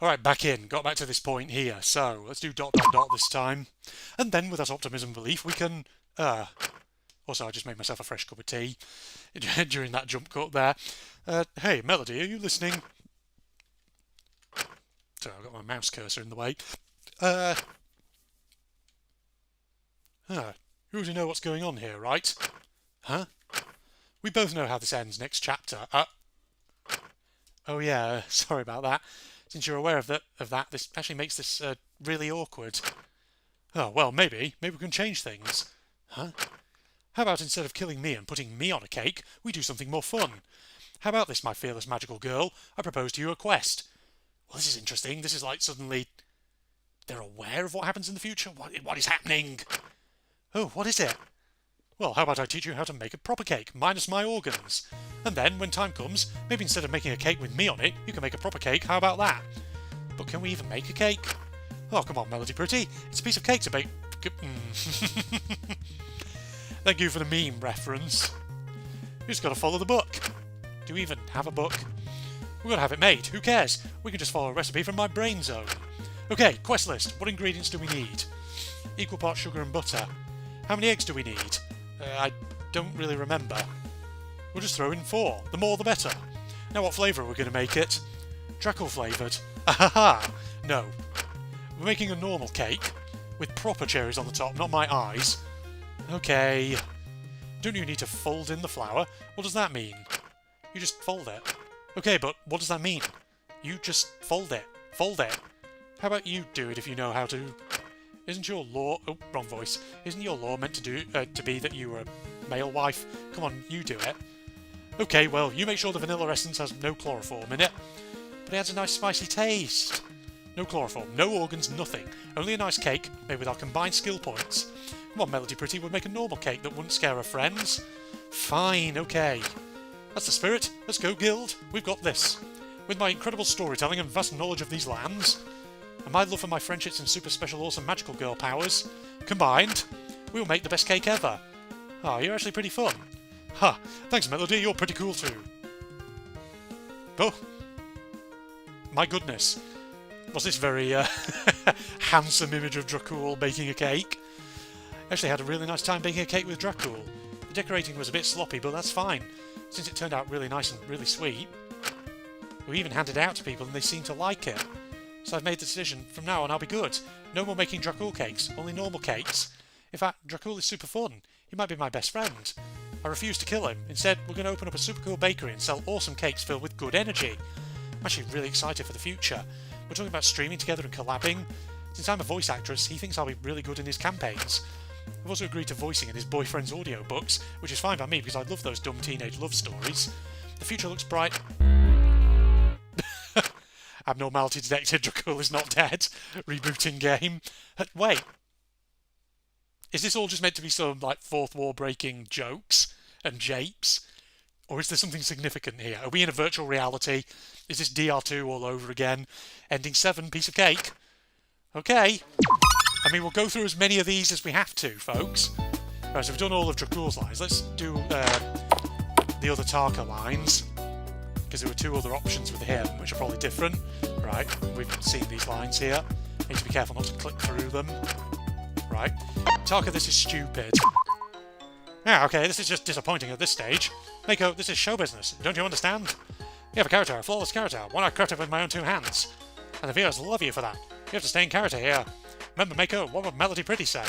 Alright, back in. Got back to this point here. So, let's do dot dot dot this time. And then, with that optimism belief, we can... Also, I just made myself a fresh cup of tea during that jump cut there. Hey, Melody, are you listening? Sorry, I've got my mouse cursor in the way. You already know what's going on here, right? Huh? We both know how this ends next chapter. Oh yeah, sorry about that. Since you're aware of that, this actually makes this really awkward. Oh, well, maybe we can change things. Huh? How about instead of killing me and putting me on a cake, we do something more fun? How about this, my fearless magical girl? I propose to you a quest. Well, this is interesting. This is like suddenly they're aware of what happens in the future. What is happening? Oh, what is it? Well, how about I teach you how to make a proper cake, minus my organs? And then, when time comes, maybe instead of making a cake with me on it, you can make a proper cake, how about that? But can we even make a cake? Oh, come on, Melody Pretty. It's a piece of cake to bake... Thank you for the meme reference. You just gotta follow the book. Do we even have a book? We're gonna have it made. Who cares? We can just follow a recipe from my brain zone. Okay, quest list. What ingredients do we need? Equal parts sugar and butter. How many eggs do we need? I don't really remember. We'll just throw in 4. The more the better. Now what flavour are we going to make it? Dracul flavoured. Ahaha! No. We're making a normal cake with proper cherries on the top, not my eyes. Okay. Don't you need to fold in the flour? What does that mean? You just fold it. Okay, but what does that mean? You just fold it. Fold it. How about you do it if you know how to? Isn't your law... Oh, wrong voice. Isn't your law meant to be that you were a male wife? Come on, you do it. Okay, well, you make sure the vanilla essence has no chloroform in it. But it has a nice spicy taste. No chloroform, no organs, nothing. Only a nice cake made with our combined skill points. Come on, Melody Pretty, we'll make a normal cake that wouldn't scare her friends. Fine, okay. That's the spirit. Let's go, Guild. We've got this. With my incredible storytelling and vast knowledge of these lands, and my love for my friendships and super special awesome magical girl powers, combined, we will make the best cake ever. Ah, you're actually pretty fun. Ha! Thanks, Melody, you're pretty cool too. Oh! My goodness. Was this very handsome image of Dracul baking a cake? Actually had a really nice time baking a cake with Dracul. The decorating was a bit sloppy, but that's fine, since it turned out really nice and really sweet. We even handed it out to people and they seemed to like it. So I've made the decision, from now on I'll be good. No more making Dracul cakes, only normal cakes. In fact, Dracul is super fun. He might be my best friend. I refuse to kill him. Instead, we're going to open up a super cool bakery and sell awesome cakes filled with good energy. I'm actually really excited for the future. We're talking about streaming together and collabing. Since I'm a voice actress, he thinks I'll be really good in his campaigns. I've also agreed to voicing in his boyfriend's audiobooks, which is fine by me because I love those dumb teenage love stories. The future looks bright. Abnormality detected, Dracul is not dead. Rebooting game. Wait. Is this all just meant to be some, like, fourth wall breaking jokes and japes? Or is there something significant here? Are we in a virtual reality? Is this DR2 all over again? Ending 7, piece of cake? Okay. I mean, we'll go through as many of these as we have to, folks. Right, so we've done all of Dracul's lines. Let's do the other Tarka lines. Because there were 2 other options with him, which are probably different. Right, we've seen these lines here. Need to be careful not to click through them. Right. Tarka, this is stupid. Yeah, okay, this is just disappointing at this stage. Mako, this is show business. Don't you understand? You have a character, a flawless character, one I crafted with my own 2 hands. And the viewers love you for that. You have to stay in character here. Remember, Mako, what would Melody Pretty say?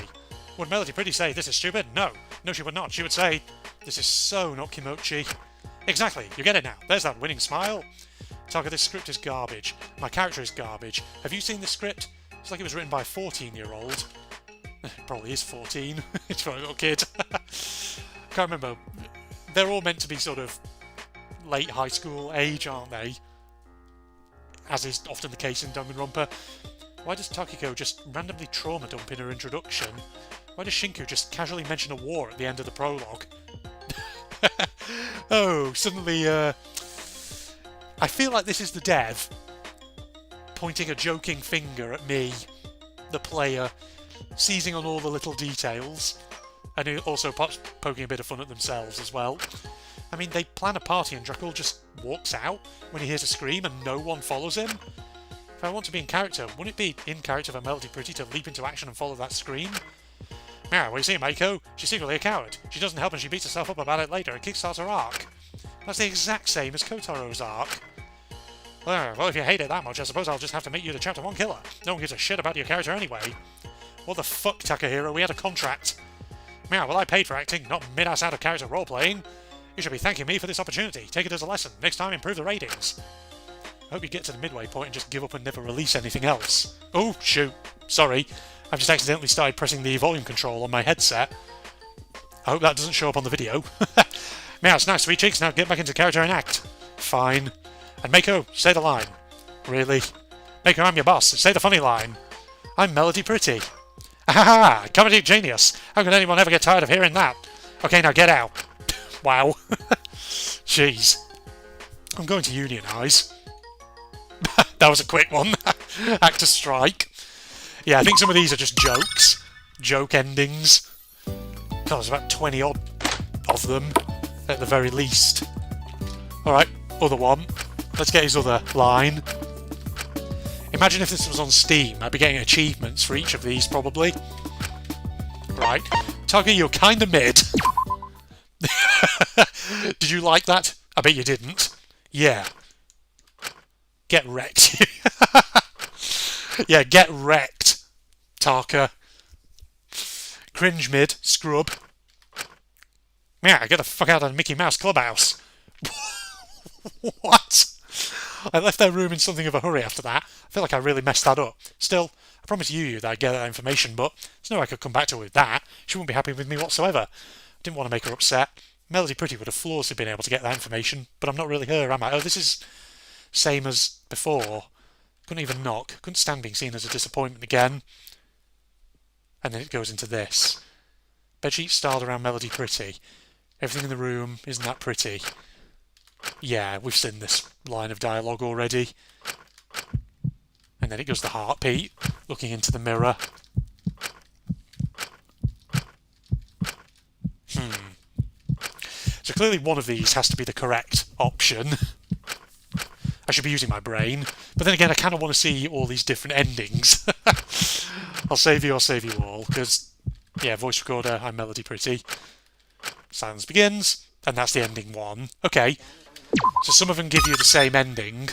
Would Melody Pretty say, this is stupid? No. No, she would not. She would say, this is so not Kimochi. Exactly, you get it now. There's that winning smile. Tarka, this script is garbage. My character is garbage. Have you seen this script? It's like it was written by a 14-year-old. It probably is 14. It's for a little kid. Can't remember. They're all meant to be sort of late high school age, aren't they? As is often the case in Danganronpa. Why does Takiko just randomly trauma dump in her introduction? Why does Shinku just casually mention a war at the end of the prologue? Oh, suddenly, I feel like this is the dev pointing a joking finger at me, the player, seizing on all the little details, and also perhaps poking a bit of fun at themselves as well. I mean, they plan a party and Dracul just walks out when he hears a scream and no one follows him. In I want to be in character, wouldn't it be in character for Melody Pretty to leap into action and follow that scream? Meow, what you see, Maiko? She's secretly a coward. She doesn't help and she beats herself up about it later and kickstarts her arc. That's the exact same as Kotaro's arc. Well, if you hate it that much, I suppose I'll just have to make you the Chapter 1 killer. No one gives a shit about your character anyway. What the fuck, Takahiro? We had a contract. Meow, well, I paid for acting, not mid-ass out-of-character role-playing. You should be thanking me for this opportunity. Take it as a lesson. Next time, improve the ratings. I hope you get to the midway point and just give up and never release anything else. Oh, shoot. Sorry. I've just accidentally started pressing the volume control on my headset. I hope that doesn't show up on the video. Meow, it's nice, sweet cheeks. Now get back into character and act. Fine. And Maiko, say the line. Really? Maiko, I'm your boss. Say the funny line. I'm Melody Pretty. Ahaha! Comedy genius! How can anyone ever get tired of hearing that? Okay, now get out. Wow. Jeez. I'm going to unionise. That was a quick one. Actor strike. Yeah, I think some of these are just jokes. Joke endings. God, there's about 20 odd of them, at the very least. Alright, other one. Let's get his other line. Imagine if this was on Steam. I'd be getting achievements for each of these, probably. Right. Tugger, you're kinda mid. Did you like that? I bet you didn't. Yeah. Get wrecked. Yeah, get wrecked, Taka. Cringe mid, scrub. Yeah, get the fuck out of the Mickey Mouse Clubhouse. What? I left their room in something of a hurry after that. I feel like I really messed that up. Still, I promised you that I'd get that information, but there's no way I could come back to her with that. She wouldn't be happy with me whatsoever. I didn't want to make her upset. Melody Pretty would have flawlessly been able to get that information, but I'm not really her, am I? Oh, this is same as before. Couldn't even knock. Couldn't stand being seen as a disappointment again. And then it goes into this. Bedsheet styled around Melody Pretty. Everything in the room isn't that pretty. Yeah, we've seen this line of dialogue already. And then it goes the heartbeat, looking into the mirror. So clearly one of these has to be the correct option. I should be using my brain. But then again, I kind of want to see all these different endings. I'll save you all. Because, yeah, voice recorder, I'm Melody Pretty. Silence begins. And that's the ending one. Okay. So some of them give you the same ending.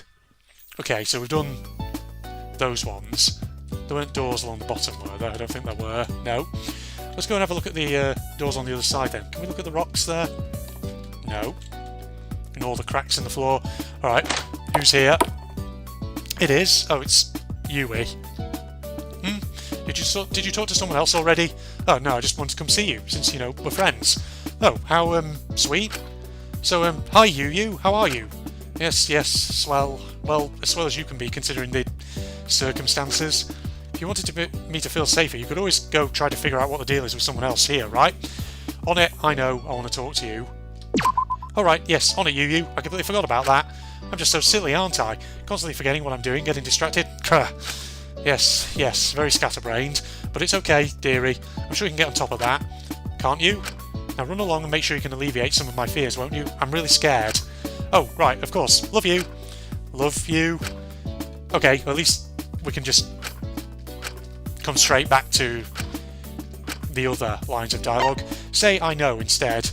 Okay, so we've done those ones. There weren't doors along the bottom, were there? I don't think there were. No. Let's go and have a look at the doors on the other side then. Can we look at the rocks there? No. And all the cracks in the floor. Alright, who's here? It is. Oh, it's Yui. Did you talk to someone else already? Oh, no, I just wanted to come see you, since, you know, we're friends. Oh, how, sweet. So, hi, Yu, how are you? Yes, swell. Well, as swell as you can be, considering the circumstances. If you wanted me to feel safer, you could always go try to figure out what the deal is with someone else here, right? On it, I know, I want to talk to you. Alright, yes, on it, Yu. I completely forgot about that. I'm just so silly, aren't I? Constantly forgetting what I'm doing, getting distracted. Yes, very scatterbrained. But it's okay, dearie. I'm sure you can get on top of that. Can't you? Now run along and make sure you can alleviate some of my fears, won't you? I'm really scared. Oh, right, of course. Love you. Love you. Okay, well, at least we can just come straight back to the other lines of dialogue. Say I know instead.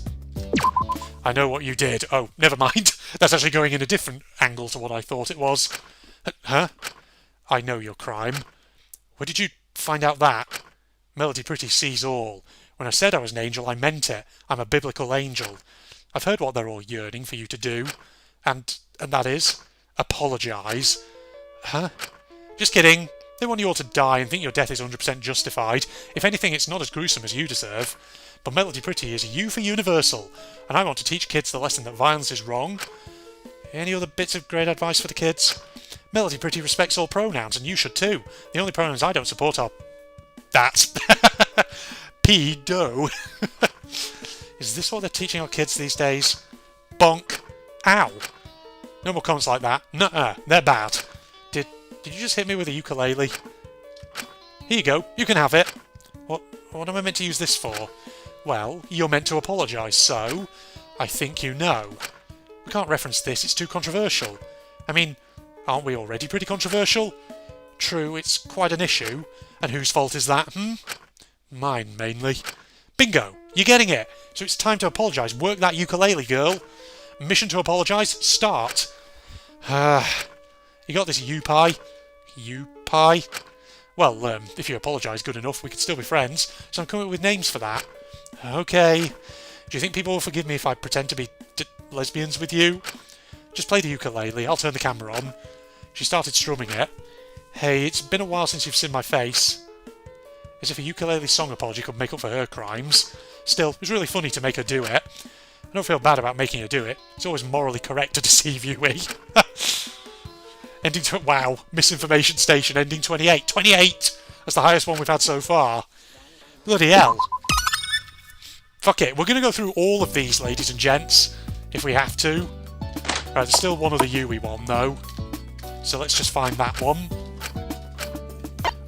I know what you did. Oh, never mind. That's actually going in a different angle to what I thought it was. Huh? I know your crime. Where did you find out that? Melody Pretty sees all. When I said I was an angel, I meant it. I'm a biblical angel. I've heard what they're all yearning for you to do. And that is? Apologise. Huh? Just kidding. They want you all to die and think your death is 100% justified. If anything, it's not as gruesome as you deserve. But Melody Pretty is U for Universal, and I want to teach kids the lesson that violence is wrong. Any other bits of great advice for the kids? Melody Pretty respects all pronouns, and you should too. The only pronouns I don't support are... that. Pedo. Is this what they're teaching our kids these days? Bonk. Ow. No more comments like that. Nuh-uh. They're bad. Did you just hit me with a ukulele? Here you go. You can have it. What am I meant to use this for? Well, you're meant to apologise, so... I think you know. We can't reference this, it's too controversial. I mean, aren't we already pretty controversial? True, it's quite an issue. And whose fault is that, Mine, mainly. Bingo! You're getting it! So it's time to apologise. Work that ukulele, girl. Mission to apologise. Start. You got this, you-pie? You-pie? Well, if you apologise good enough, we could still be friends. So I'm coming up with names for that. Okay. Do you think people will forgive me if I pretend to be lesbians with you? Just play the ukulele. I'll turn the camera on. She started strumming it. Hey, it's been a while since you've seen my face. As if a ukulele song apology could make up for her crimes. Still, it was really funny to make her do it. I don't feel bad about making her do it. It's always morally correct to deceive you, Ending to... Wow. Misinformation station ending 28. 28! That's the highest one we've had so far. Bloody hell. Fuck it. We're going to go through all of these, ladies and gents. If we have to. Right, there's still one other Yui one, though. So let's just find that one.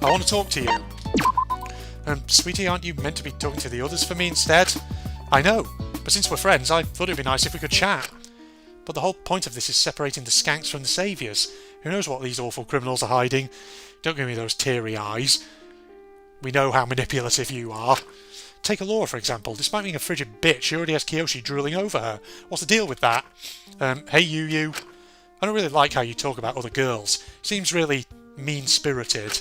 I want to talk to you. Sweetie, aren't you meant to be talking to the others for me instead? I know, but since we're friends, I thought it'd be nice if we could chat. But the whole point of this is separating the skanks from the saviours. Who knows what these awful criminals are hiding? Don't give me those teary eyes. We know how manipulative you are. Take Allura, for example. Despite being a frigid bitch, she already has Kiyoshi drooling over her. What's the deal with that? Hey, you. I don't really like how you talk about other girls. Seems really mean-spirited.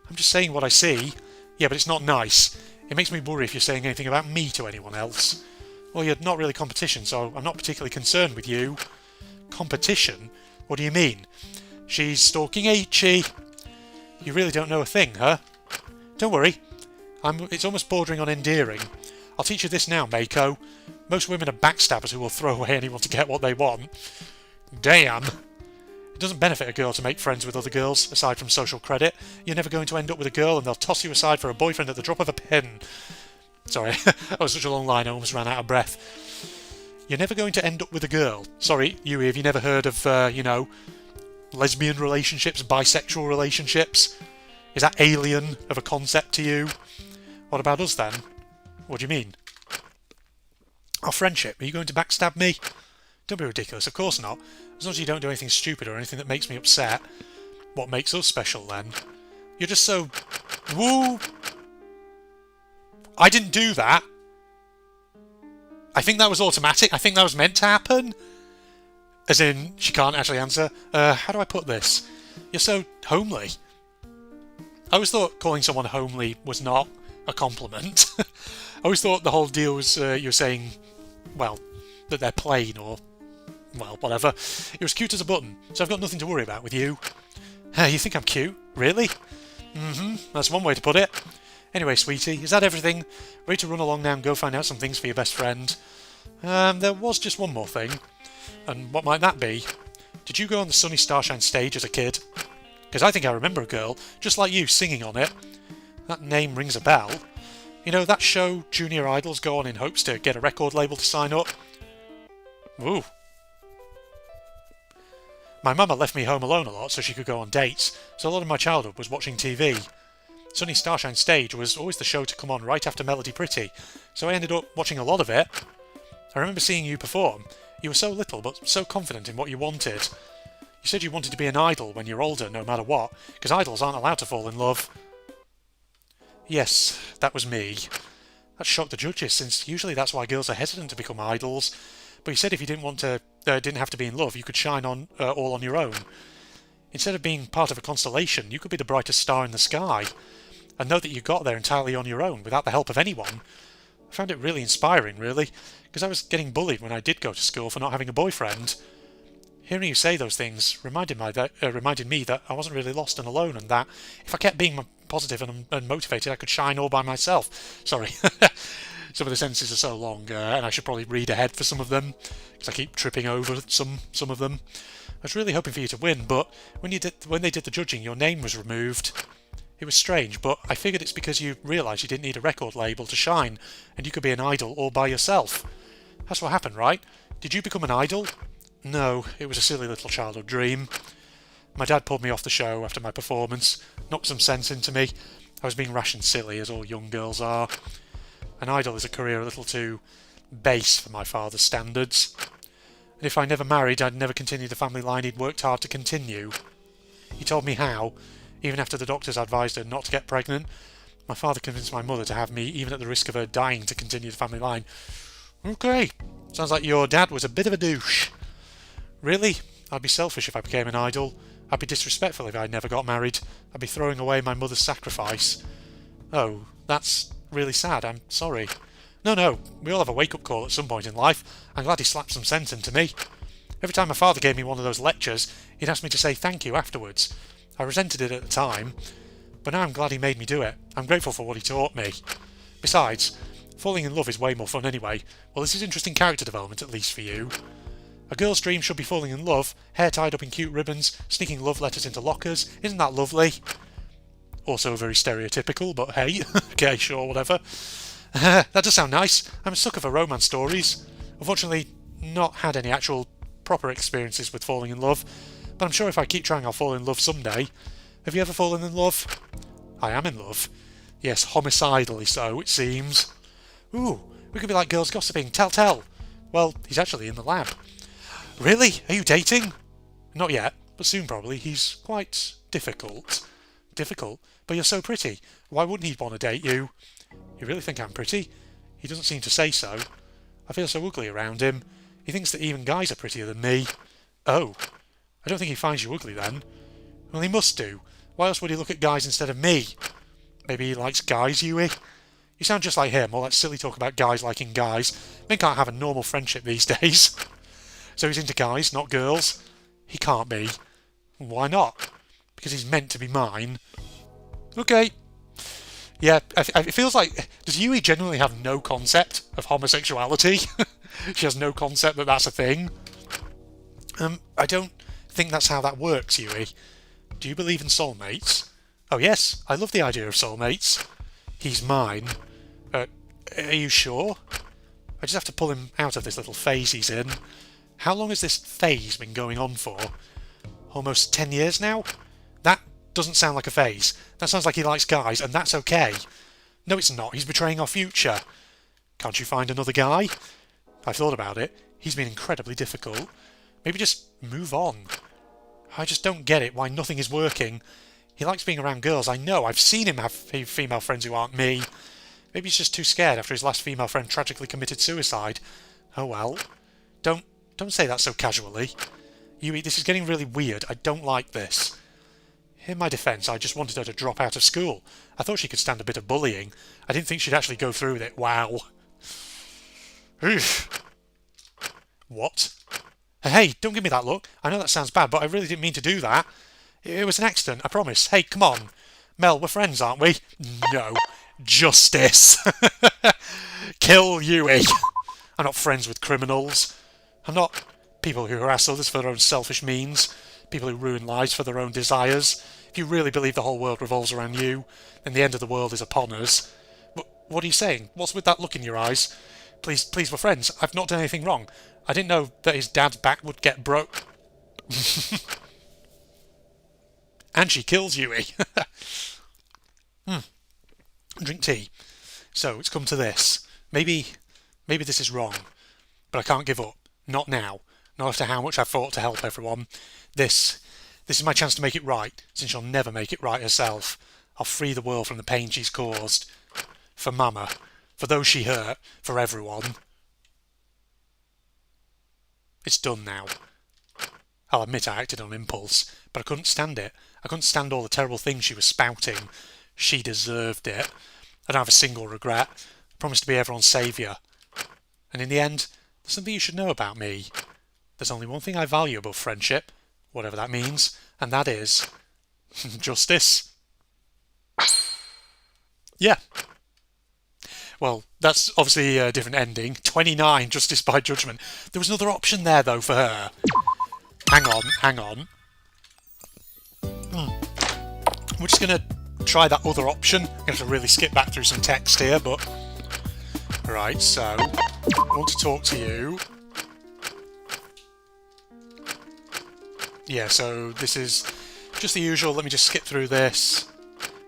I'm just saying what I see. Yeah, but it's not nice. It makes me worry if you're saying anything about me to anyone else. Well, you're not really competition, so I'm not particularly concerned with you. Competition? What do you mean? She's stalking Ichi. You really don't know a thing, huh? Don't worry. It's almost bordering on endearing. I'll teach you this now, Mako. Most women are backstabbers who will throw away anyone to get what they want. Damn. It doesn't benefit a girl to make friends with other girls, aside from social credit. You're never going to end up with a girl and they'll toss you aside for a boyfriend at the drop of a pin. Sorry, that was such a long line I almost ran out of breath. You're never going to end up with a girl. Sorry, Yui, have you never heard of, lesbian relationships, bisexual relationships? Is that alien of a concept to you? What about us then? What do you mean? Our friendship, are you going to backstab me? Don't be ridiculous, of course not. As long as you don't do anything stupid or anything that makes me upset. What makes us special then? You're just so... Woo! I didn't do that. I think that was automatic. I think that was meant to happen. As in, she can't actually answer. How do I put this? You're so homely. I always thought calling someone homely was not a compliment. I always thought the whole deal was you were saying, well, that they're plain or, well, whatever. It was cute as a button, so I've got nothing to worry about with you. You think I'm cute? Really? That's one way to put it. Anyway, sweetie, is that everything? Ready to run along now and go find out some things for your best friend? There was just one more thing. And what might that be? Did you go on the Sunny Starshine stage as a kid? Because I think I remember a girl, just like you, singing on it. That name rings a bell. You know, that show junior idols go on in hopes to get a record label to sign up? Ooh. My mama left me home alone a lot so she could go on dates, so a lot of my childhood was watching TV. Sunny Starshine Stage was always the show to come on right after Melody Pretty, so I ended up watching a lot of it. I remember seeing you perform. You were so little, but so confident in what you wanted. You said you wanted to be an idol when you're older, no matter what, because idols aren't allowed to fall in love. Yes, that was me. That shocked the judges, since usually that's why girls are hesitant to become idols. But you said if you didn't have to be in love, you could shine on all on your own. Instead of being part of a constellation, you could be the brightest star in the sky. And know that you got there entirely on your own, without the help of anyone. I found it really inspiring, really, because I was getting bullied when I did go to school for not having a boyfriend. Hearing you say those things reminded me that I wasn't really lost and alone, and that if I kept being positive and motivated, I could shine all by myself. Sorry, some of the sentences are so long, and I should probably read ahead for some of them, because I keep tripping over some of them. I was really hoping for you to win, but when they did the judging, your name was removed. It was strange, but I figured it's because you realised you didn't need a record label to shine, and you could be an idol all by yourself. That's what happened, right? Did you become an idol? No, it was a silly little childhood dream. My dad pulled me off the show after my performance, knocked some sense into me. I was being rash and silly, as all young girls are. An idol is a career a little too base for my father's standards. And if I never married, I'd never continue the family line he'd worked hard to continue. He told me how. even after the doctors advised her not to get pregnant. My father convinced my mother to have me, even at the risk of her dying to continue the family line. Okay, sounds like your dad was a bit of a douche. Really? I'd be selfish if I became an idol. I'd be disrespectful if I never got married. I'd be throwing away my mother's sacrifice. Oh, that's really sad. I'm sorry. No, we all have a wake-up call at some point in life. I'm glad he slapped some sense into me. Every time my father gave me one of those lectures, he'd ask me to say thank you afterwards. I resented it at the time, but now I'm glad he made me do it. I'm grateful for what he taught me. Besides, falling in love is way more fun anyway. Well, this is interesting character development, at least for you. A girl's dream should be falling in love, hair tied up in cute ribbons, sneaking love letters into lockers. Isn't that lovely? Also very stereotypical, but hey, okay, sure, whatever. That does sound nice. I'm a sucker for romance stories. Unfortunately, not had any actual proper experiences with falling in love, but I'm sure if I keep trying I'll fall in love someday. Have you ever fallen in love? I am in love. Yes, homicidally so, it seems. Ooh, we could be like girls gossiping. Tell. Well, he's actually in the lab. Really? Are you dating? Not yet, but soon probably. He's quite difficult. Difficult? But you're so pretty. Why wouldn't he want to date you? You really think I'm pretty? He doesn't seem to say so. I feel so ugly around him. He thinks that even guys are prettier than me. Oh. I don't think he finds you ugly then. Well, he must do. Why else would he look at guys instead of me? Maybe he likes guys, Yui? You sound just like him, all that silly talk about guys liking guys. Men can't have a normal friendship these days. So he's into guys, not girls? He can't be. Why not? Because he's meant to be mine. Okay. Yeah, it feels like... Does Yui genuinely have no concept of homosexuality? She has no concept that that's a thing? I don't think that's how that works, Yui. Do you believe in soulmates? Oh yes, I love the idea of soulmates. He's mine. Are you sure? I just have to pull him out of this little phase he's in. How long has this phase been going on for? Almost 10 years now? That doesn't sound like a phase. That sounds like he likes guys, and that's okay. No, it's not. He's betraying our future. Can't you find another guy? I've thought about it. He's been incredibly difficult. Maybe just move on. I just don't get it, why nothing is working. He likes being around girls, I know. I've seen him have female friends who aren't me. Maybe he's just too scared after his last female friend tragically committed suicide. Oh well. Don't say that so casually. Yui, this is getting really weird. I don't like this. In my defence, I just wanted her to drop out of school. I thought she could stand a bit of bullying. I didn't think she'd actually go through with it. Wow. What? Hey, don't give me that look. I know that sounds bad, but I really didn't mean to do that. It was an accident, I promise. Hey, come on. Mel, we're friends, aren't we? No. Justice. Kill Yui. I'm not friends with criminals. I'm not people who harass others for their own selfish means. People who ruin lives for their own desires. If you really believe the whole world revolves around you, then the end of the world is upon us. What are you saying? What's with that look in your eyes? Please, we're friends. I've not done anything wrong. I didn't know that his dad's back would get broke. And she kills Yui. Drink tea. So, it's come to this. Maybe this is wrong. But I can't give up. Not now. Not after how much I've fought to help everyone. This is my chance to make it right, since she'll never make it right herself. I'll free the world from the pain she's caused. For Mama. For those she hurt. For everyone. It's done now. I'll admit I acted on impulse, but I couldn't stand it. I couldn't stand all the terrible things she was spouting. She deserved it. I don't have a single regret. I promised to be everyone's saviour. And in the end, there's something you should know about me. There's only one thing I value above friendship, whatever that means, and that is... justice. Yeah. Well, that's obviously a different ending. 29, justice by judgment. There was another option there, though, for her. Hang on. We're just going to try that other option. I'm going to have to really skip back through some text here, but... Right, so... I want to talk to you. Yeah, so this is just the usual. Let me just skip through this.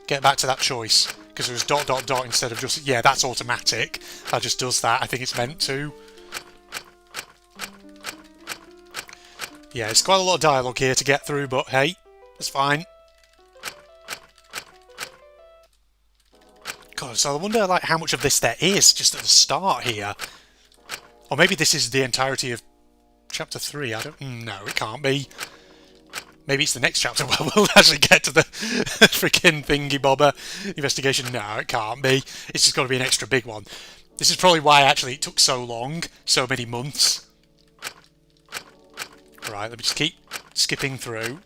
Get back to that choice. Because there was ... instead of just... Yeah, that's automatic. That just does that. I think it's meant to. Yeah, it's quite a lot of dialogue here to get through, but hey, it's fine. God, so I wonder like how much of this there is just at the start here. Or maybe this is the entirety of chapter 3. I don't... No, it can't be. Maybe it's the next chapter where we'll actually get to the freaking thingy bobber investigation. No, it can't be. It's just got to be an extra big one. This is probably why actually it took so long, so many months. Right, let me just keep skipping through.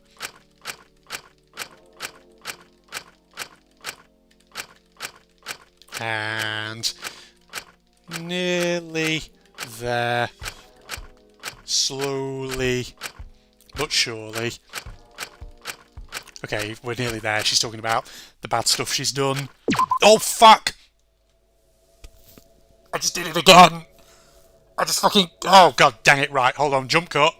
And nearly there. Slowly but surely. Okay, we're nearly there. She's talking about the bad stuff she's done. Oh, fuck! I just did it again! I just fucking... Oh, god dang it. Right, hold on. Jump cut.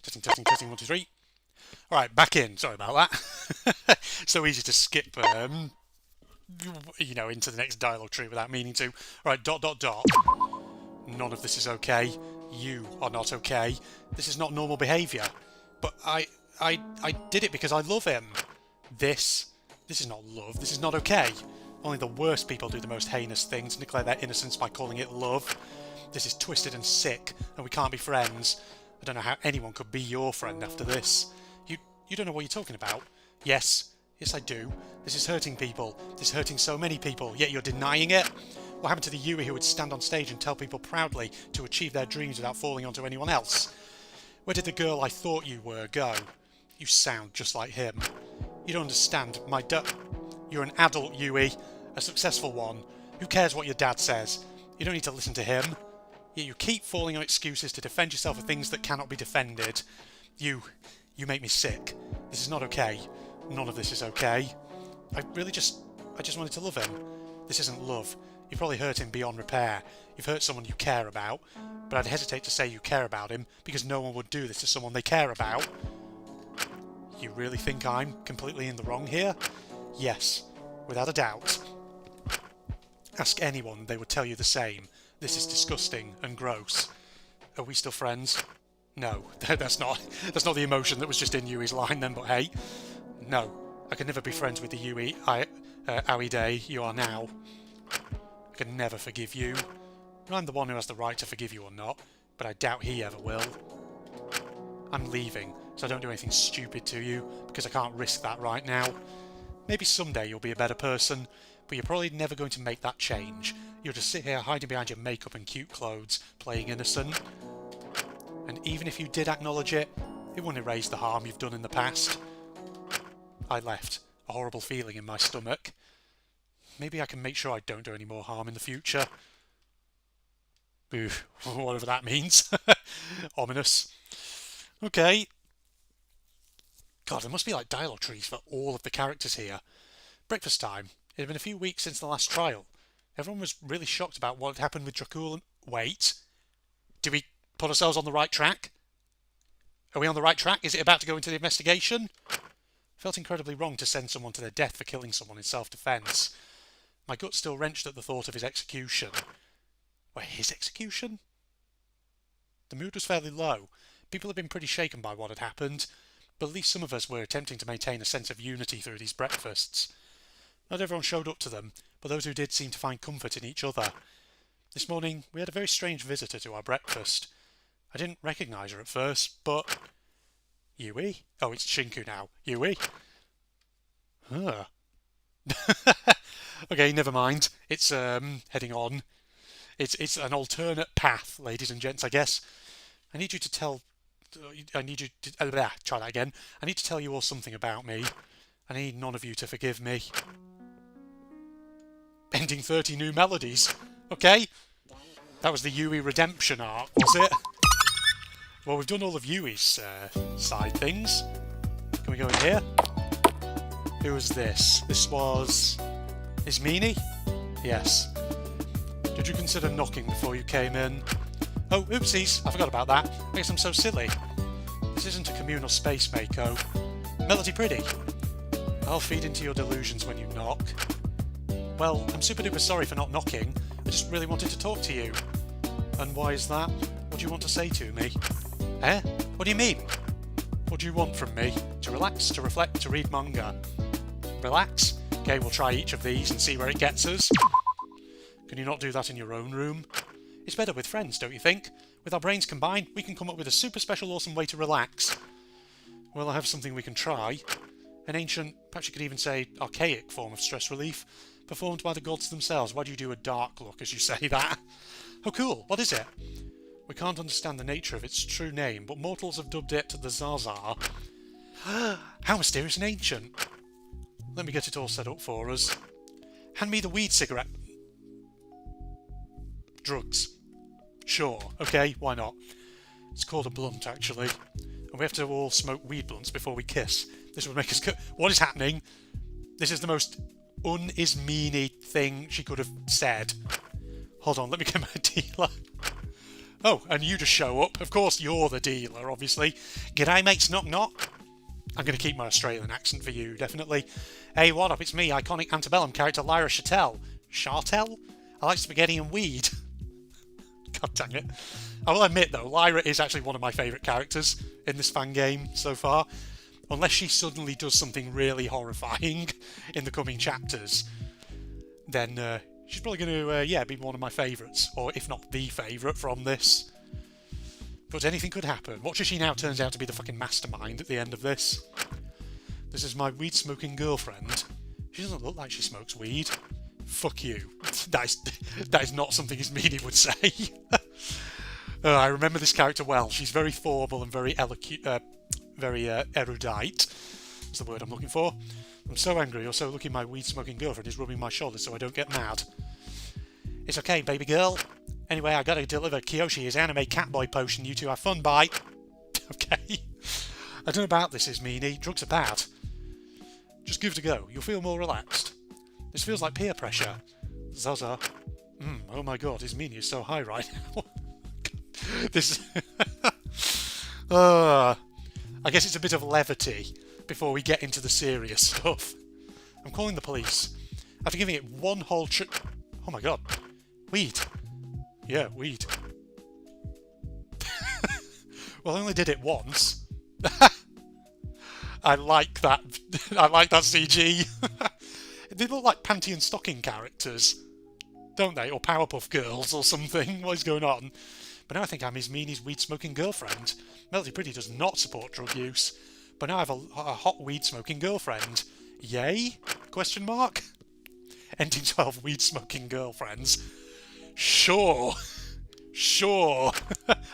Testing, 1, 2, 3. Alright, back in. Sorry about that. So easy to skip, you know, into the next dialogue tree without meaning to. Alright, ... None of this is okay. You are not okay. This is not normal behaviour. But I did it because I love him. This is not love. This is not okay. Only the worst people do the most heinous things, declare their innocence by calling it love. This is twisted and sick, and we can't be friends. I don't know how anyone could be your friend after this. You don't know what you're talking about. Yes, I do. This is hurting people. This is hurting so many people, yet you're denying it. What happened to the Yui who would stand on stage and tell people proudly to achieve their dreams without falling onto anyone else? Where did the girl I thought you were go? You sound just like him. You don't understand. You're an adult, Yui. A successful one. Who cares what your dad says? You don't need to listen to him. Yet you keep falling on excuses to defend yourself for things that cannot be defended. You make me sick. This is not okay. None of this is okay. I just wanted to love him. This isn't love. You've probably hurt him beyond repair. You've hurt someone you care about. But I'd hesitate to say you care about him, because no one would do this to someone they care about. You really think I'm completely in the wrong here? Yes, without a doubt. Ask anyone, they would tell you the same. This is disgusting and gross. Are we still friends? No, that's not the emotion that was just in Yui's line then, but hey. No, I can never be friends with the Yui Aoide you are now. I can never forgive you. I'm the one who has the right to forgive you or not, but I doubt he ever will. I'm leaving, so I don't do anything stupid to you, because I can't risk that right now. Maybe someday you'll be a better person, but you're probably never going to make that change. You'll just sit here hiding behind your makeup and cute clothes, playing innocent. And even if you did acknowledge it, it wouldn't erase the harm you've done in the past. I left, a horrible feeling in my stomach. Maybe I can make sure I don't do any more harm in the future. Ooh, whatever that means. Ominous. Okay. God, there must be like dialogue trees for all of the characters here. Breakfast time. It had been a few weeks since the last trial. Everyone was really shocked about what had happened with Dracul. Wait. Did we put ourselves on the right track? Are we on the right track? Is it about to go into the investigation? Felt incredibly wrong to send someone to their death for killing someone in self-defense. My gut still wrenched at the thought of his execution. Wait, his execution? The mood was fairly low. People had been pretty shaken by what had happened, but at least some of us were attempting to maintain a sense of unity through these breakfasts. Not everyone showed up to them, but those who did seemed to find comfort in each other. This morning, we had a very strange visitor to our breakfast. I didn't recognise her at first, but... Yui? Oh, it's Shinku now. Yui? Huh. Okay, never mind. It's, heading on. It's an alternate path, ladies and gents, I guess. I need you to tell... try that again. I need to tell you all something about me. I need none of you to forgive me. Ending 30 new melodies. Okay. That was the Yui redemption arc, was it? Well, we've done all of Yui's side things. Can we go in here? Who was this? This was... Ismene? Yes. Did you consider knocking before you came in? Oh, oopsies, I forgot about that. I guess I'm so silly. This isn't a communal space, Mako. Melody pretty. I'll feed into your delusions when you knock. Well, I'm super duper sorry for not knocking. I just really wanted to talk to you. And why is that? What do you want to say to me? Eh? What do you mean? What do you want from me? To relax, to reflect, to read manga? Relax? Okay, we'll try each of these and see where it gets us. Can you not do that in your own room? It's better with friends, don't you think? With our brains combined, we can come up with a super special awesome way to relax. Well, I have something we can try. An ancient, perhaps you could even say archaic form of stress relief, performed by the gods themselves. Why do you do a dark look as you say that? Oh cool, what is it? We can't understand the nature of its true name, but mortals have dubbed it the Zaza. How mysterious and ancient! Let me get it all set up for us. Hand me the weed cigarette. Drugs. Sure, okay, why not? It's called a blunt, actually. And we have to all smoke weed blunts before we kiss. This would make us... What is happening? This is the most un-Ismene thing she could have said. Hold on, let me get my dealer. Oh, and you just show up. Of course, you're the dealer, obviously. G'day, mates, knock knock. I'm going to keep my Australian accent for you, definitely. Hey, what up? It's me, iconic Antebellum character Lyra Chattel. Chartel? I like spaghetti and weed. God dang it. I will admit, though, Lyra is actually one of my favourite characters in this fan game so far. Unless she suddenly does something really horrifying in the coming chapters, then she's probably going to, be one of my favourites, or if not the favourite from this. But anything could happen. Watch as she now turns out to be the fucking mastermind at the end of this. This is my weed-smoking girlfriend. She doesn't look like she smokes weed. Fuck you. That is not something Ismene would say. I remember this character well. She's very formal and very erudite. That's the word I'm looking for. I'm so angry or so lucky my weed-smoking girlfriend is rubbing my shoulder so I don't get mad. It's okay, baby girl. Anyway, I gotta deliver Kiyoshi his anime catboy potion. You two have fun, bye. Okay. I don't know about this, Ismene. Drugs are bad. Just give it a go. You'll feel more relaxed. This feels like peer pressure. Zaza. Oh my god, Ismene is so high right now. This... I guess it's a bit of levity before we get into the serious stuff. I'm calling the police. After giving it one whole Oh my god. Weed. Yeah, weed. Well, I only did it once. I like that. I like that CG. They look like panty and stocking characters, don't they? Or Powerpuff Girls or something. What is going on? But now I think I'm Ismene's weed-smoking girlfriend. Melody Pretty does not support drug use, but now I have a hot weed-smoking girlfriend. Yay? Question mark? Ending 12 weed-smoking girlfriends. Sure. Sure.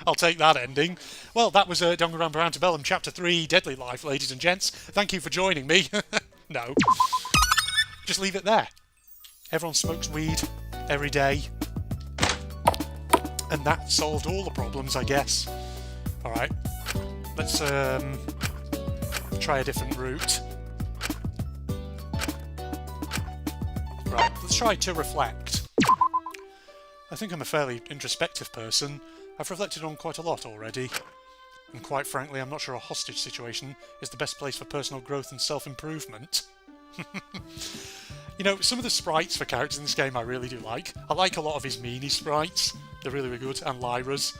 I'll take that ending. Well, that was Danganronpa Antebellum Chapter 3, Deadly Life, ladies and gents. Thank you for joining me. No. Just leave it there. Everyone smokes weed every day. And that solved all the problems, I guess. Alright. Let's try a different route. Right, let's try to reflect. I think I'm a fairly introspective person. I've reflected on quite a lot already. And quite frankly, I'm not sure a hostage situation is the best place for personal growth and self-improvement. You know, some of the sprites for characters in this game I really do like. I like a lot of Ismene's sprites. They're really, really good. And Lyra's.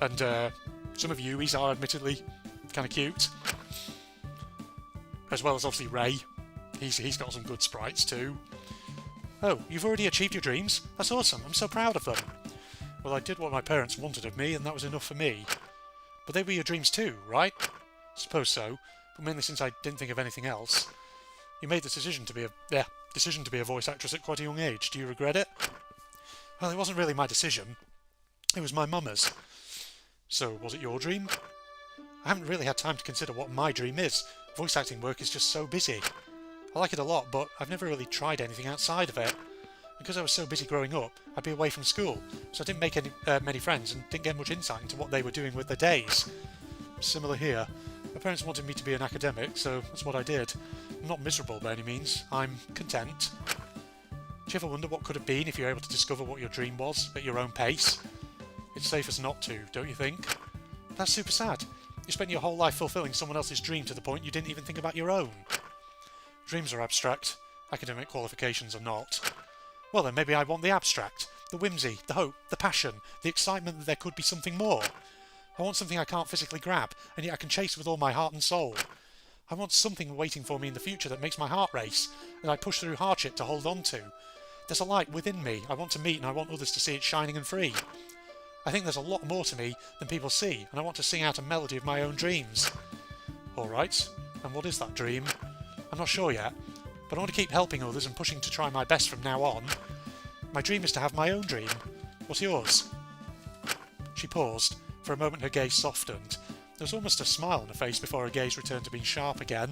And some of Yui's are admittedly kind of cute. As well as obviously Ray. He's got some good sprites too. Oh, you've already achieved your dreams? That's awesome. I'm so proud of them. Well, I did what my parents wanted of me, and that was enough for me. But they were your dreams too, right? Suppose so, but mainly since I didn't think of anything else. You made the decision to be a voice actress at quite a young age. Do you regret it? Well, it wasn't really my decision. It was my mama's. So, was it your dream? I haven't really had time to consider what my dream is. Voice acting work is just so busy. I like it a lot, but I've never really tried anything outside of it. Because I was so busy growing up, I'd be away from school, so I didn't make many friends and didn't get much insight into what they were doing with their days. Similar here. My parents wanted me to be an academic, so that's what I did. I'm not miserable by any means. I'm content. Do you ever wonder what could have been if you were able to discover what your dream was at your own pace? It's safest not to, don't you think? That's super sad. You spent your whole life fulfilling someone else's dream to the point you didn't even think about your own. Dreams are abstract. Academic qualifications are not. Well then, maybe I want the abstract. The whimsy, the hope, the passion, the excitement that there could be something more. I want something I can't physically grab, and yet I can chase with all my heart and soul. I want something waiting for me in the future that makes my heart race, and I push through hardship to hold on to. There's a light within me I want to meet, and I want others to see it shining and free. I think there's a lot more to me than people see, and I want to sing out a melody of my own dreams. Alright, and what is that dream? I'm not sure yet, but I want to keep helping others and pushing to try my best from now on. My dream is to have my own dream. What's yours? She paused. For a moment her gaze softened. There was almost a smile on her face before her gaze returned to being sharp again.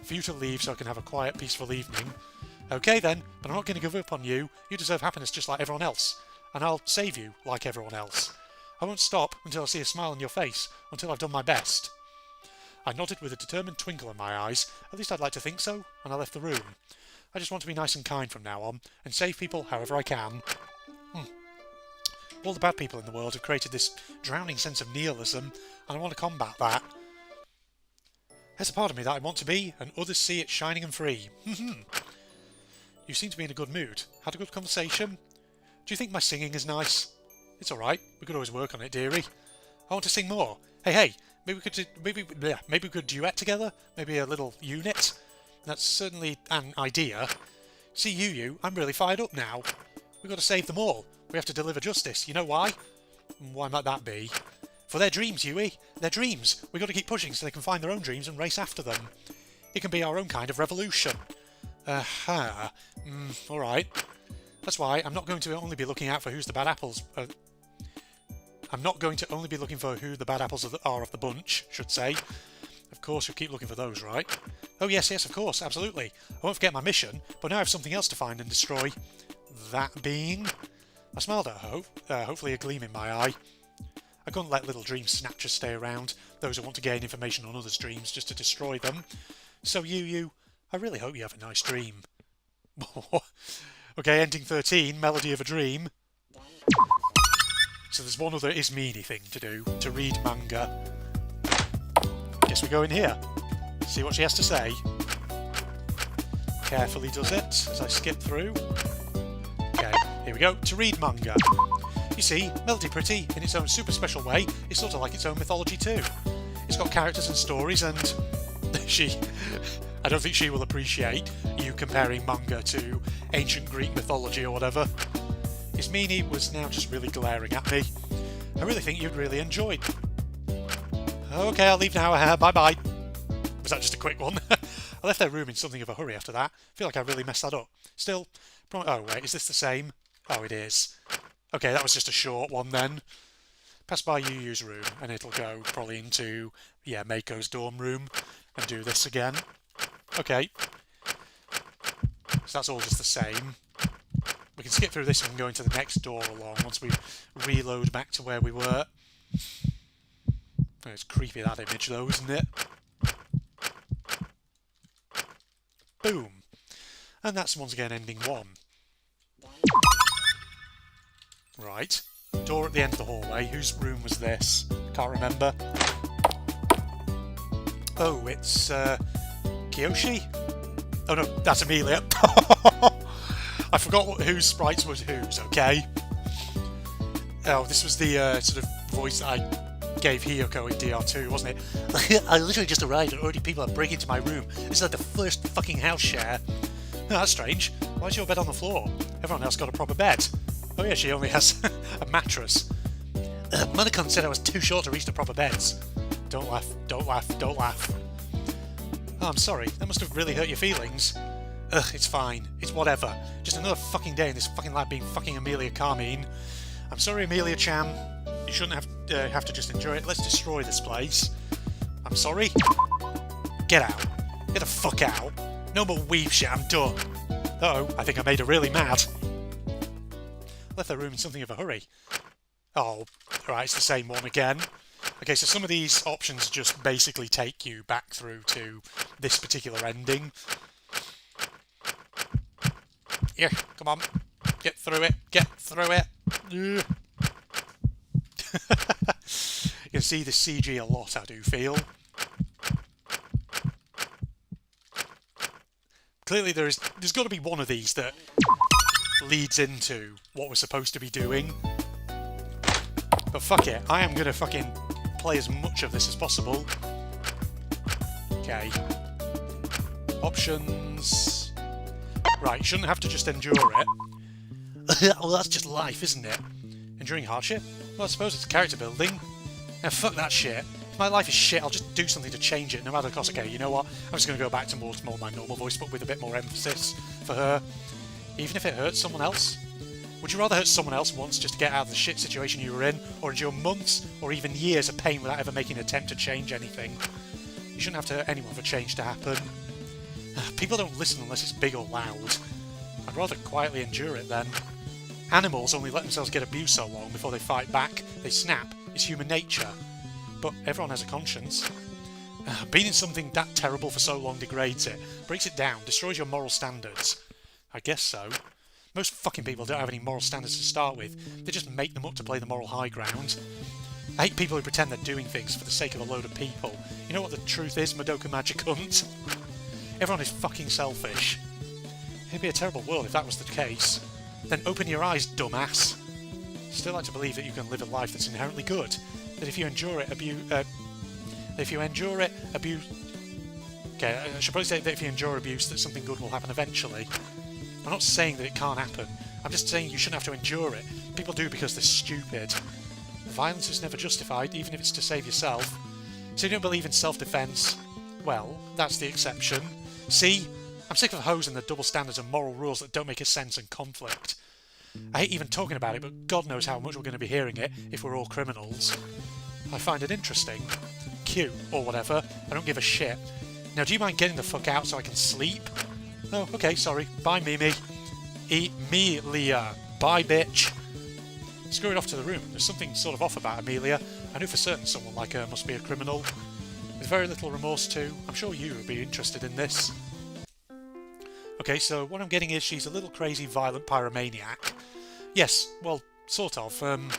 For you to leave so I can have a quiet, peaceful evening. Okay then, but I'm not going to give up on you. You deserve happiness just like everyone else. And I'll save you like everyone else. I won't stop until I see a smile on your face, until I've done my best. I nodded with a determined twinkle in my eyes. At least I'd like to think so, and I left the room. I just want to be nice and kind from now on, and save people however I can. All the bad people in the world have created this drowning sense of nihilism, and I want to combat that. There's a part of me that I want to be, and others see it shining and free. You seem to be in a good mood. Had a good conversation? Do you think my singing is nice? It's alright. We could always work on it, dearie. I want to sing more. Hey, maybe we could duet together? Maybe a little unit? That's certainly an idea. See you, I'm really fired up now. We've got to save them all. We have to deliver justice. You know why? Why might that be? For their dreams, Huey. Their dreams. We've got to keep pushing so they can find their own dreams and race after them. It can be our own kind of revolution. Alright. That's why I'm not going to only be looking out for who's the bad apples. I'm not going to only be looking for who the bad apples are of the bunch, should say. Of course, you'll keep looking for those, right? Oh yes, of course, absolutely. I won't forget my mission, but now I have something else to find and destroy. That being... I smiled at her, hopefully a gleam in my eye. I couldn't let little dream snatchers stay around, those who want to gain information on others' dreams just to destroy them. So you, I really hope you have a nice dream. Okay, ending 13, Melody of a Dream. So there's one other Ismene thing to do, to read manga. Guess we go in here, see what she has to say. Carefully does it, as I skip through. Okay, here we go, to read manga. You see, Melody Pretty, in its own super special way, is sort of like its own mythology too. It's got characters and stories, and I don't think she will appreciate you comparing manga to ancient Greek mythology or whatever. Ismene was now just really glaring at me. I really think you'd really enjoy it. Okay, I'll leave now, bye-bye. Was that just a quick one? I left their room in something of a hurry after that. I feel like I really messed that up. Still, oh wait, is this the same? Oh, it is. Okay, that was just a short one then. Pass by Yu's room, and it'll go probably into, yeah, Mako's dorm room, and do this again. Okay. So that's all just the same. We can skip through this and go into the next door along once we reload back to where we were. Oh, it's creepy, that image though, isn't it? Boom. And that's once again ending 1. Right. Door at the end of the hallway. Whose room was this? Can't remember. Oh, it's Kiyoshi? Oh no, that's Amelia. I forgot whose sprites was whose, okay? Oh, this was the sort of voice that I gave Hiyoko in DR2, wasn't it? I literally just arrived and already people are breaking into my room. This is like the first fucking house share. Oh, that's strange. Why is your bed on the floor? Everyone else got a proper bed. Oh yeah, she only has a mattress. Monocon said I was too short to reach the proper beds. Don't laugh, don't laugh, don't laugh. Oh, I'm sorry. That must have really hurt your feelings. Ugh, it's fine. It's whatever. Just another fucking day in this fucking lab being fucking Amelia Carmine. I'm sorry, Amelia-chan. You shouldn't have to just enjoy it. Let's destroy this place. I'm sorry? Get out. Get the fuck out. No more weave shit, I'm done. Uh-oh, I think I made her really mad. Left their room in something of a hurry. Oh, right, it's the same one again. Okay, so some of these options just basically take you back through to this particular ending. Yeah, come on. Get through it. Get through it. You can see the CG a lot, I do feel. Clearly there's got to be one of these that leads into what we're supposed to be doing. But fuck it, I am gonna fucking play as much of this as possible. Okay. Options. Right, you shouldn't have to just endure it. Well, that's just life, isn't it? Enduring hardship? Well, I suppose it's character building. Now, fuck that shit. If my life is shit, I'll just do something to change it, no matter the cost. Okay, you know what? I'm just going to go back to more my normal voice, but with a bit more emphasis for her. Even if it hurts someone else? Would you rather hurt someone else once just to get out of the shit situation you were in, or endure months or even years of pain without ever making an attempt to change anything? You shouldn't have to hurt anyone for change to happen. People don't listen unless it's big or loud. I'd rather quietly endure it then. Animals only let themselves get abused so long before they fight back. They snap. It's human nature. But everyone has a conscience. Being in something that terrible for so long degrades it, breaks it down, destroys your moral standards. I guess so. Most fucking people don't have any moral standards to start with. They just make them up to play the moral high ground. I hate people who pretend they're doing things for the sake of a load of people. You know what the truth is, Madoka Magicunt? Everyone is fucking selfish. It'd be a terrible world if that was the case. Then open your eyes, dumbass. Still like to believe that you can live a life that's inherently good. That if you endure it, abuse... Okay, I should probably say that if you endure abuse, that something good will happen eventually. I'm not saying that it can't happen. I'm just saying you shouldn't have to endure it. People do because they're stupid. Violence is never justified, even if it's to save yourself. So you don't believe in self-defence? Well, that's the exception. See? I'm sick of hoes and the double standards and moral rules that don't make a sense and conflict. I hate even talking about it, but God knows how much we're going to be hearing it if we're all criminals. I find it interesting. Cute, or whatever. I don't give a shit. Now, do you mind getting the fuck out so I can sleep? Oh, okay, sorry. Bye, Mimi. Emilia. Bye, bitch. Scurried off to the room. There's something sort of off about Amelia. I knew for certain someone like her must be a criminal. With very little remorse too. I'm sure you would be interested in this. Okay, so what I'm getting is she's a little crazy, violent pyromaniac. Yes, well, sort of. I'm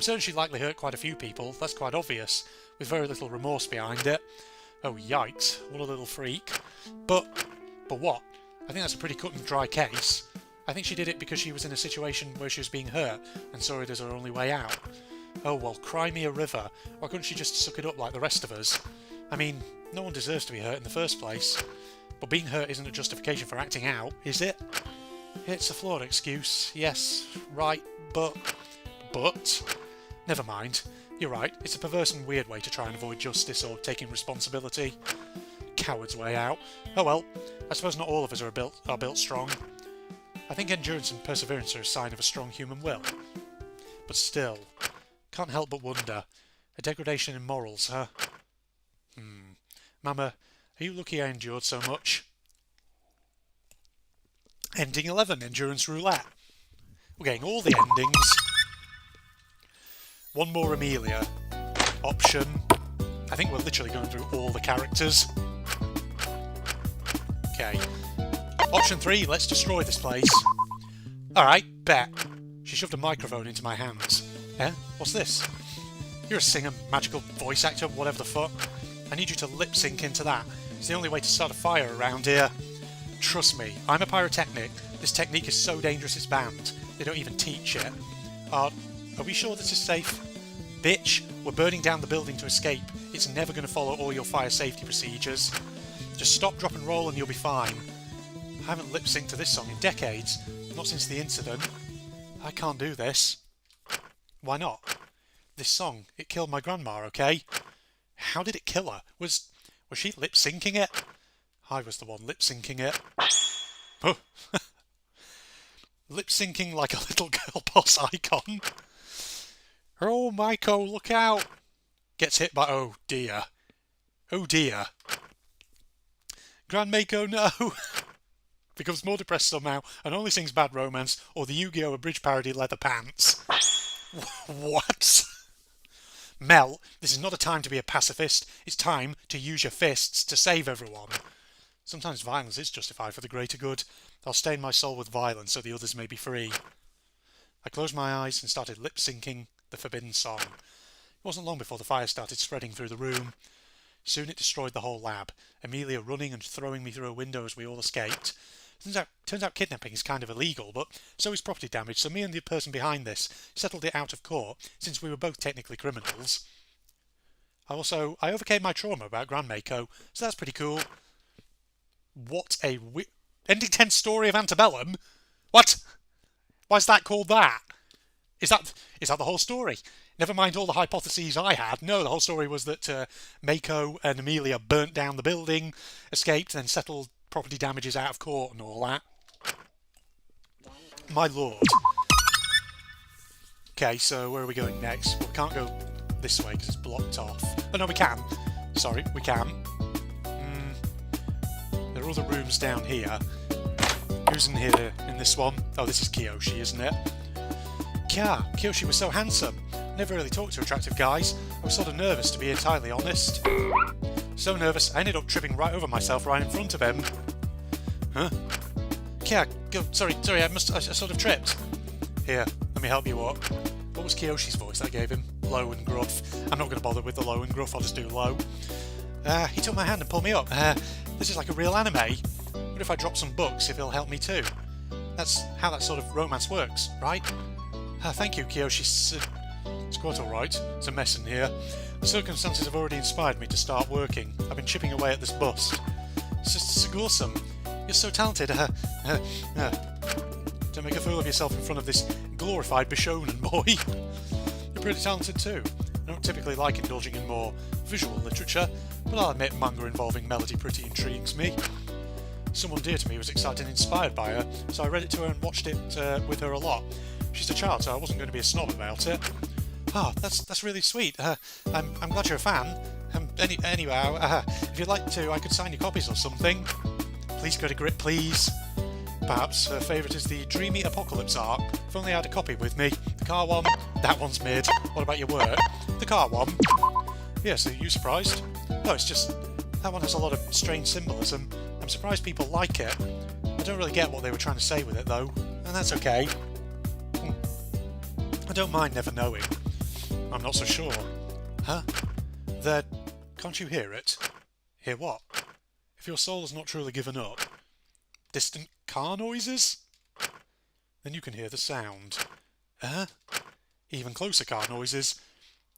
certain she'd likely hurt quite a few people. That's quite obvious. With very little remorse behind it. Oh, yikes. What a little freak. But what? I think that's a pretty cut and dry case. I think she did it because she was in a situation where she was being hurt and saw it as her only way out. Oh well, cry me a river. Why couldn't she just suck it up like the rest of us? I mean, no one deserves to be hurt in the first place. But being hurt isn't a justification for acting out, is it? It's a flawed excuse, yes, right, but... Never mind. You're right, it's a perverse and weird way to try and avoid justice or taking responsibility. Coward's way out. Oh well, I suppose not all of us are built strong. I think endurance and perseverance are a sign of a strong human will. But still, can't help but wonder. A degradation in morals, huh? Mama, are you lucky I endured so much? Ending 11, Endurance Roulette. We're getting all the endings. One more Amelia. Option. I think we're literally going through all the characters. Okay. Option 3, let's destroy this place. Alright, bet. She shoved a microphone into my hands. Eh? What's this? You're a singer, magical voice actor, whatever the fuck. I need you to lip sync into that. It's the only way to start a fire around here. Trust me, I'm a pyrotechnic. This technique is so dangerous it's banned. They don't even teach it. Are we sure this is safe? Bitch, we're burning down the building to escape. It's never going to follow all your fire safety procedures. Just stop, drop and roll and you'll be fine. I haven't lip-synced to this song in decades. Not since the incident. I can't do this. Why not? This song, it killed my grandma, okay? How did it kill her? Was she lip-syncing it? I was the one lip-syncing it. Oh. Lip-syncing like a little girl boss icon. Oh, Maiko, look out! Gets hit by... oh dear. Oh dear. Grand Maiko, no! Becomes more depressed somehow and only sings Bad Romance or the Yu-Gi-Oh! Abridged parody Leather Pants. What? Mel, this is not a time to be a pacifist. It's time to use your fists to save everyone. Sometimes violence is justified for the greater good. I'll stain my soul with violence so the others may be free. I closed my eyes and started lip-syncing the forbidden song. It wasn't long before the fire started spreading through the room. Soon it destroyed the whole lab, Amelia running and throwing me through a window as we all escaped. Turns out kidnapping is kind of illegal, but so is property damage, so me and the person behind this settled it out of court, since we were both technically criminals. I overcame my trauma about Grand Mako, so that's pretty cool. What a ending 10 story of Antebellum? What? Why is that called that? Is that the whole story? Never mind all the hypotheses I had. No, the whole story was that Mako and Amelia burnt down the building, escaped, then settled property damages out of court and all that. My lord. Okay, so where are we going next? We can't go this way because it's blocked off. Oh no, we can. Sorry, we can. There are other rooms down here. Who's in here in this one? Oh, this is Kiyoshi, isn't it? Yeah, Kiyoshi was so handsome. Never really talked to attractive guys. I was sort of nervous, to be entirely honest. So nervous, I ended up tripping right over myself right in front of him. Huh? Yeah, sorry, I sort of tripped. Here, let me help you up. What was Kiyoshi's voice I gave him? Low and gruff. I'm not going to bother with the low and gruff, I'll just do low. He took my hand and pulled me up. This is like a real anime. What if I drop some books if he'll help me too? That's how that sort of romance works, right? Thank you, Kiyoshi. It's quite alright. It's a mess in here. The circumstances have already inspired me to start working. I've been chipping away at this bust. It's just awesome. You're so talented. Don't make a fool of yourself in front of this glorified Bishonen boy. You're pretty talented too. I don't typically like indulging in more visual literature, but I'll admit manga involving melody pretty intrigues me. Someone dear to me was excited and inspired by her, so I read it to her and watched it with her a lot. She's a child, so I wasn't going to be a snob about it. That's really sweet. I'm glad you're a fan. Anyway, if you'd like to, I could sign your copies or something. Please go to grip, please. Perhaps her favourite is the Dreamy Apocalypse arc. If only I had a copy with me. The car one, that one's mid. What about your work? The car one. Yes, are you surprised? No, it's just that one has a lot of strange symbolism. I'm surprised people like it. I don't really get what they were trying to say with it though, and that's okay. I don't mind never knowing. I'm not so sure. Huh? There... Can't you hear it? Hear what? If your soul has not truly given up. Distant car noises? Then you can hear the sound. Even closer car noises.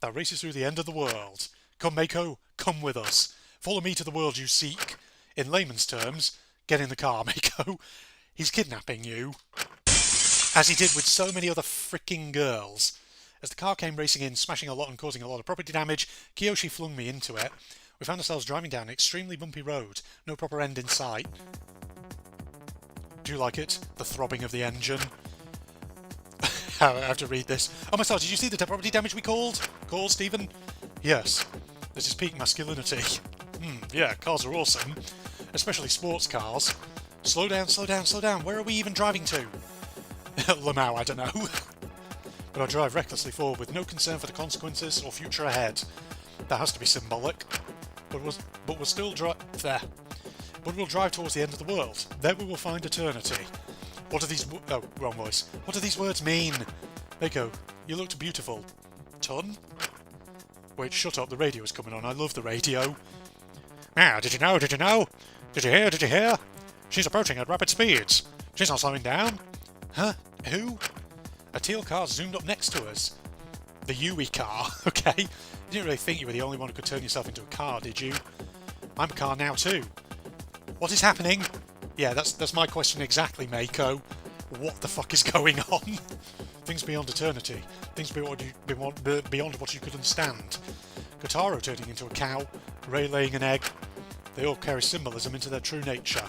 That races through the end of the world. Come, Mako, come with us. Follow me to the world you seek. In layman's terms, get in the car, Mako. He's kidnapping you. As he did with so many other freaking girls. As the car came racing in, smashing a lot and causing a lot of property damage, Kiyoshi flung me into it. We found ourselves driving down an extremely bumpy road. No proper end in sight. Do you like it? The throbbing of the engine. I have to read this. Oh my god, did you see the property damage we caused, Stephen? Yes. This is peak masculinity. Yeah, cars are awesome. Especially sports cars. Slow down, slow down, slow down. Where are we even driving to? Lamau, I don't know. But I drive recklessly forward with no concern for the consequences or future ahead. That has to be symbolic. But we'll still drive there. But we'll drive towards the end of the world. There we will find eternity. What do these... Oh, wrong voice. What do these words mean? Mako, you looked beautiful. Ton? Wait, shut up. The radio is coming on. I love the radio. Ah, did you know? Did you know? Did you hear? Did you hear? She's approaching at rapid speeds. She's not slowing down. Huh? Who? A teal car zoomed up next to us. The Yui car, okay? You didn't really think you were the only one who could turn yourself into a car, did you? I'm a car now too. What is happening? Yeah, that's my question exactly, Mako. What the fuck is going on? Things beyond eternity. Things beyond what you could understand. Kotaro turning into a cow. Ray laying an egg. They all carry symbolism into their true nature.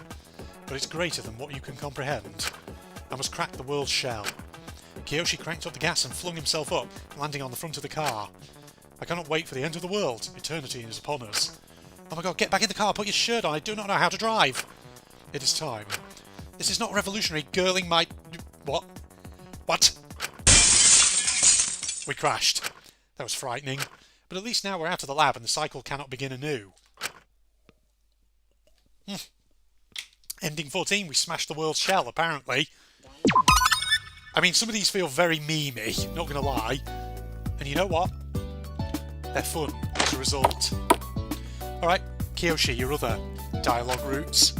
But it's greater than what you can comprehend. I must crack the world's shell. Kiyoshi cranked up the gas and flung himself up, landing on the front of the car. I cannot wait for the end of the world. Eternity is upon us. Oh my god, get back in the car, put your shirt on, I do not know how to drive. It is time. This is not revolutionary, girling my... What? What? We crashed. That was frightening. But at least now we're out of the lab and the cycle cannot begin anew. Ending 14, we smashed the world's shell, apparently. I mean, some of these feel very memey, not gonna lie. And you know what? They're fun, as a result. Alright, Kiyoshi, your other dialogue routes.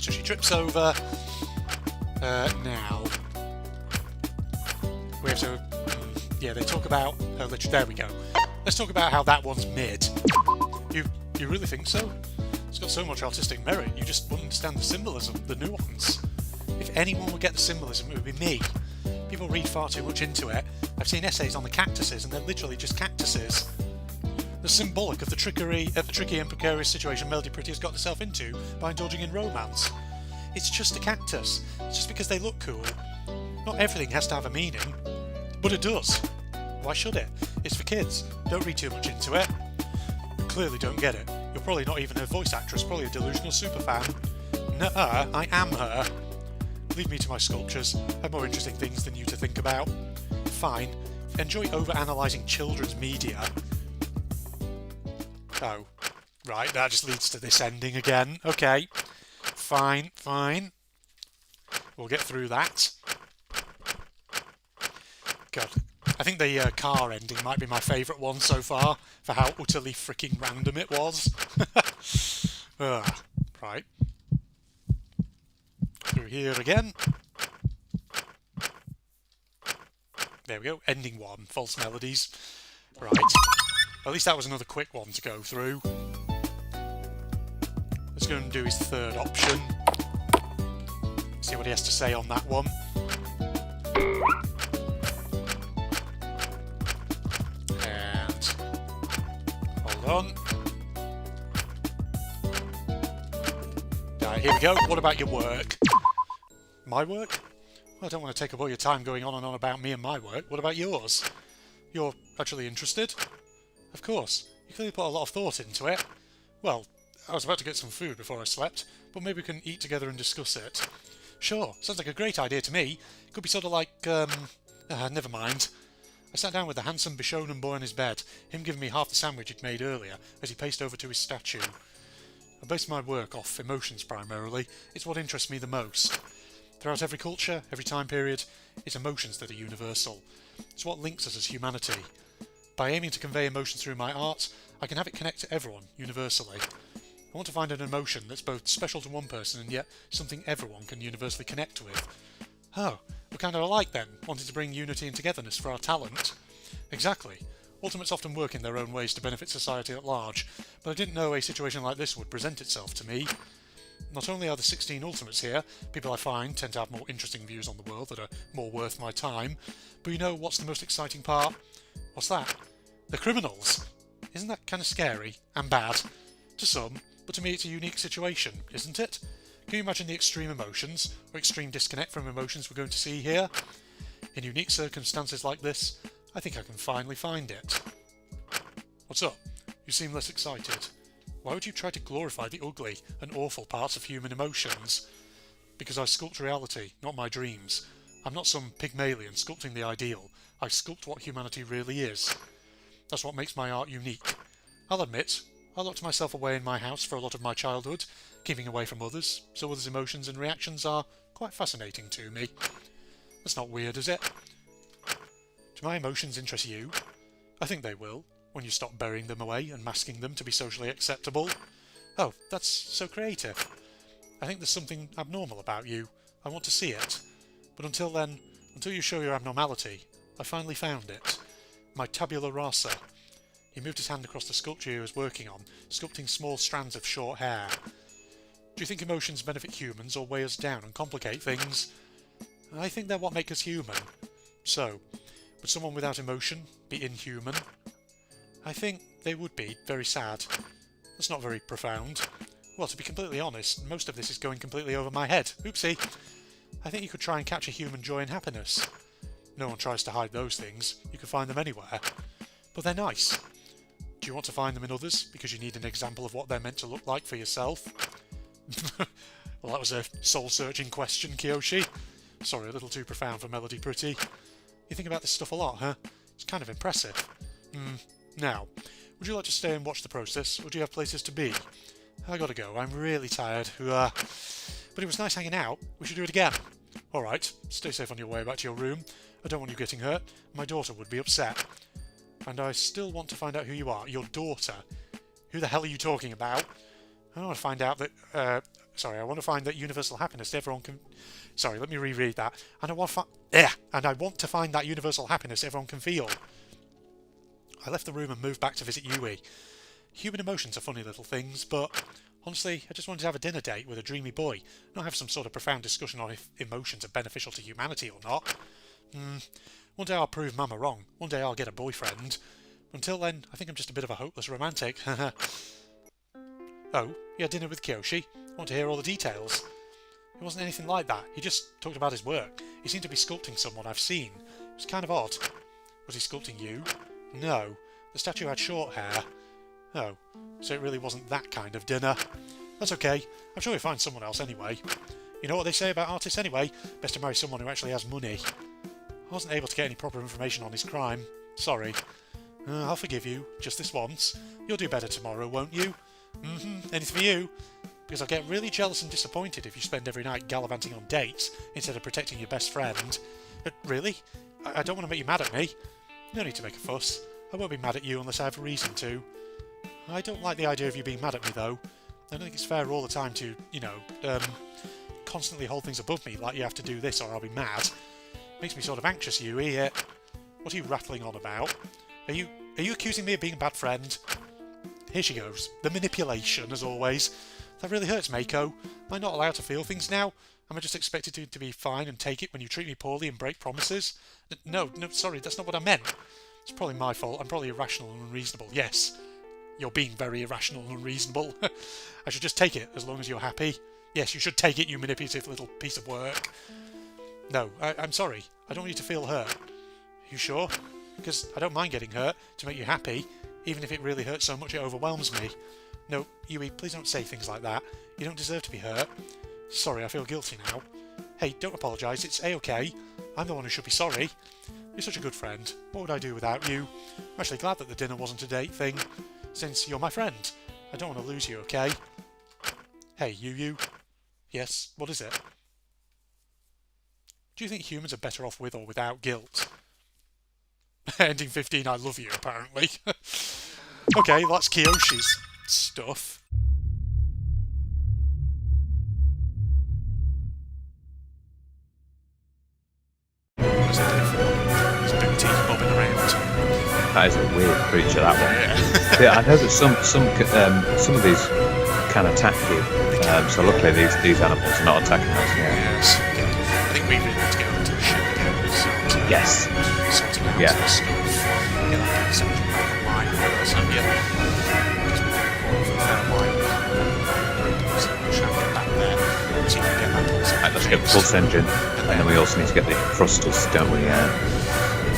So she trips over. Now we have to. Yeah, they talk about her literature. There we go. Let's talk about how that one's mid. You really think so? It's got so much artistic merit. You just wouldn't understand the symbolism, the nuance. If anyone would get the symbolism, it would be me. People read far too much into it. I've seen essays on the cactuses, and they're literally just cactuses. They're symbolic of the tricky and precarious situation Melody Pretty has got herself into by indulging in romance. It's just a cactus. It's just because they look cool. Not everything has to have a meaning, but it does. Why should it? It's for kids. Don't read too much into it. You clearly don't get it. You're probably not even her voice actress, probably a delusional superfan. Nuh-uh, I am her. Leave me to my sculptures. I have more interesting things than you to think about. Fine. Enjoy over-analysing children's media. Oh. Right, that just leads to this ending again. Okay. Fine, fine. We'll get through that. God. I think the car ending might be my favourite one so far, for how utterly freaking random it was. Right. Through here again. There we go. Ending one. False melodies. Right. At least that was another quick one to go through. Let's go and do his third option. See what he has to say on that one. And hold on. Right, here we go. What about your work? My work? Well, I don't want to take up all your time going on and on about me and my work. What about yours? You're actually interested? Of course. You clearly put a lot of thought into it. Well, I was about to get some food before I slept, but maybe we can eat together and discuss it. Sure, sounds like a great idea to me. It could be sort of like, never mind. I sat down with the handsome Bishonen boy on his bed, him giving me half the sandwich he'd made earlier, as he paced over to his statue. I base my work off emotions primarily. It's what interests me the most. Throughout every culture, every time period, it's emotions that are universal. It's what links us as humanity. By aiming to convey emotion through my art, I can have it connect to everyone, universally. I want to find an emotion that's both special to one person and yet something everyone can universally connect with. Oh, we're kind of alike then, wanting to bring unity and togetherness for our talent. Exactly. Ultimates often work in their own ways to benefit society at large, but I didn't know a situation like this would present itself to me. Not only are the 16 Ultimates here, people I find tend to have more interesting views on the world that are more worth my time, but you know what's the most exciting part? What's that? The criminals! Isn't that kind of scary? And bad? To some, but to me it's a unique situation, isn't it? Can you imagine the extreme emotions, or extreme disconnect from emotions we're going to see here? In unique circumstances like this, I think I can finally find it. What's up? You seem less excited. Why would you try to glorify the ugly and awful parts of human emotions? Because I sculpt reality, not my dreams. I'm not some Pygmalion sculpting the ideal. I sculpt what humanity really is. That's what makes my art unique. I'll admit, I locked myself away in my house for a lot of my childhood, keeping away from others, so others' emotions and reactions are quite fascinating to me. That's not weird, is it? Do my emotions interest you? I think they will, when you stop burying them away and masking them to be socially acceptable. Oh, that's so creative. I think there's something abnormal about you. I want to see it. But until then, until you show your abnormality, I finally found it. My tabula rasa. He moved his hand across the sculpture he was working on, sculpting small strands of short hair. Do you think emotions benefit humans or weigh us down and complicate things? I think they're what make us human. So, would someone without emotion be inhuman? I think they would be very sad. That's not very profound. Well, to be completely honest, most of this is going completely over my head. Oopsie. I think you could try and capture human joy and happiness. No one tries to hide those things. You can find them anywhere. But they're nice. Do you want to find them in others because you need an example of what they're meant to look like for yourself? Well, that was a soul-searching question, Kiyoshi. Sorry, a little too profound for Melody Pretty. You think about this stuff a lot, huh? It's kind of impressive. Now, would you like to stay and watch the process, or do you have places to be? I gotta go, I'm really tired. But it was nice hanging out. We should do it again. Alright, stay safe on your way back to your room. I don't want you getting hurt. My daughter would be upset. And I still want to find out who you are. Your daughter. Who the hell are you talking about? I want to find out that... I want to find that universal happiness everyone can... Sorry, let me reread that. And I want to find that universal happiness everyone can feel. I left the room and moved back to visit Yui. Human emotions are funny little things, but honestly, I just wanted to have a dinner date with a dreamy boy, not have some sort of profound discussion on if emotions are beneficial to humanity or not. One day I'll prove Mama wrong. One day I'll get a boyfriend. Until then, I think I'm just a bit of a hopeless romantic. Oh, you had dinner with Kiyoshi? I want to hear all the details. It wasn't anything like that. He just talked about his work. He seemed to be sculpting someone I've seen. It was kind of odd. Was he sculpting you? No. The statue had short hair. Oh, so it really wasn't that kind of dinner. That's okay. I'm sure you'll find someone else anyway. You know what they say about artists anyway? Best to marry someone who actually has money. I wasn't able to get any proper information on his crime. Sorry. I'll forgive you. Just this once. You'll do better tomorrow, won't you? Anything for you. Because I'll get really jealous and disappointed if you spend every night gallivanting on dates instead of protecting your best friend. Really? I don't want to make you mad at me. No need to make a fuss. I won't be mad at you unless I have a reason to. I don't like the idea of you being mad at me, though. I don't think it's fair all the time to, constantly hold things above me, like you have to do this or I'll be mad. Makes me sort of anxious, Yui. What are you rattling on about? Are you accusing me of being a bad friend? Here she goes. The manipulation, as always. That really hurts, Mako. Am I not allowed to feel things now? Am I just expected to be fine and take it when you treat me poorly and break promises? No, sorry, that's not what I meant. It's probably my fault. I'm probably irrational and unreasonable. Yes, you're being very irrational and unreasonable. I should just take it, as long as you're happy. Yes, you should take it, you manipulative little piece of work. No, I'm sorry. I don't want you to feel hurt. You sure? Because I don't mind getting hurt to make you happy, even if it really hurts so much it overwhelms me. No, Yui, please don't say things like that. You don't deserve to be hurt. Sorry, I feel guilty now. Hey, don't apologise, it's A-OK. I'm the one who should be sorry. You're such a good friend. What would I do without you? I'm actually glad that the dinner wasn't a date thing, since you're my friend. I don't want to lose you, okay? Hey, you. Yes, what is it? Do you think humans are better off with or without guilt? Ending 15, I love you, apparently. Okay, that's Kiyoshi's stuff. There's booty bobbing around. That is a weird creature, that one. Yeah, I know that some of these can attack you. So luckily these animals are not attacking us. Yeah. Yes. Okay. I think we really need to go into the ship again. Yes. Sorting out some stuff. Get that exception back online. What else have you? Because we've got all of the fair wine. So we'll try and get back there. See if we can get that pulse engine. Right, let's get the pulse engine. And then we also need to get the thrusters, don't we?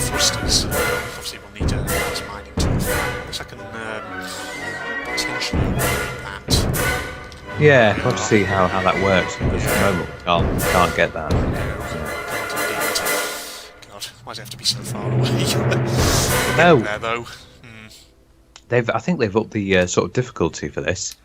Thrusters. Obviously we'll need a mining tool. So I can potentially upgrade that. Yeah, we'll have to see how that works, because at the moment we can't get that. God, why does it have to be so far away? No. There, though. I think they've upped the sort of difficulty for this.